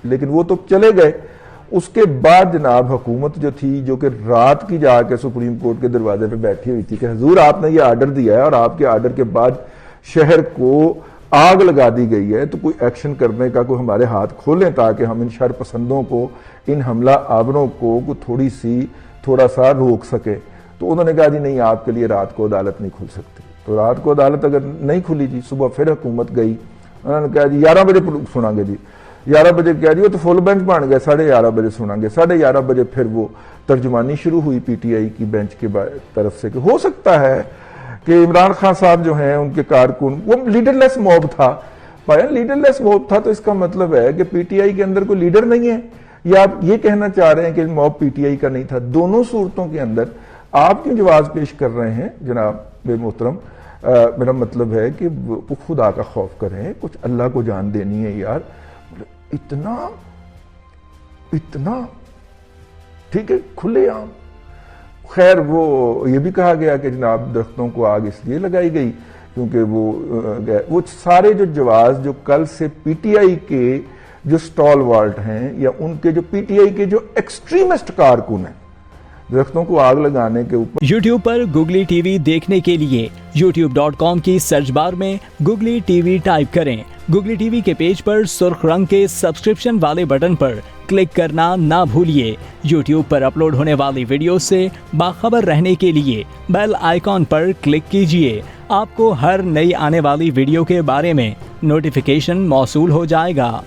لیکن وہ تو چلے گئے. اس کے بعد جناب حکومت جو تھی جو کہ رات کی جا کے سپریم کورٹ کے دروازے پہ بیٹھی ہوئی تھی کہ حضور آپ نے یہ آرڈر دیا ہے اور آپ کے آرڈر کے بعد شہر کو آگ لگا دی گئی ہے تو کوئی ایکشن کرنے کا کوئی ہمارے ہاتھ کھولیں تاکہ ہم ان شر پسندوں کو ان حملہ آوروں کو تھوڑا سا روک سکے. تو انہوں نے کہا جی نہیں آپ کے لیے رات کو عدالت نہیں کھل سکتی. تو رات کو عدالت اگر نہیں کھلی جی صبح پھر حکومت گئی, انہوں نے کہا جی 11 بجے سنیں گے. جی 11 بجے کیا جی وہ تو فل بینچ بن گیا, 11:30 بجے سنیں گے. 11:30 بجے پھر وہ ترجمانی شروع ہوئی پی ٹی آئی کی بینچ کے طرف سے کہ ہو سکتا ہے کہ عمران خان صاحب جو ہیں ان کے کارکن, وہ لیڈر لیس موب تھا. لیڈر لیس موب تھا تو اس کا مطلب ہے کہ پی ٹی آئی کے اندر کوئی لیڈر نہیں ہے, یا آپ یہ کہنا چاہ رہے ہیں کہ موب پی ٹی آئی کا نہیں تھا؟ دونوں صورتوں کے اندر آپ کیوں جواز پیش کر رہے ہیں جناب بے محترم؟ میرا مطلب ہے کہ خدا کا خوف کریں, کچھ اللہ کو جان دینی ہے یار. اتنا ٹھیک ہے کھلے عام. خیر وہ یہ بھی کہا گیا کہ جناب درختوں کو آگ اس لیے لگائی گئی کیونکہ وہ سارے جو جواز جو کل سے پی ٹی آئی کے جو سٹال والٹ ہیں یا ان کے جو پی ٹی آئی کے جو ایکسٹریمسٹ کارکن ہیں درختوں کو آگ لگانے کے اوپر. یوٹیوب پر گوگلی ٹی وی دیکھنے کے لیے youtube.com کی سرچ بار میں گوگلی ٹی وی ٹائپ کریں. گوگلی ٹی وی کے پیج پر سرخ رنگ کے سبسکرپشن والے بٹن پر کلک کرنا نہ بھولیے. یوٹیوب پر اپلوڈ ہونے والی ویڈیو سے باخبر رہنے کے لیے بیل آئیکن پر کلک کیجیے. آپ کو ہر نئی آنے والی ویڈیو کے بارے میں نوٹیفیکیشن موصول ہو جائے گا.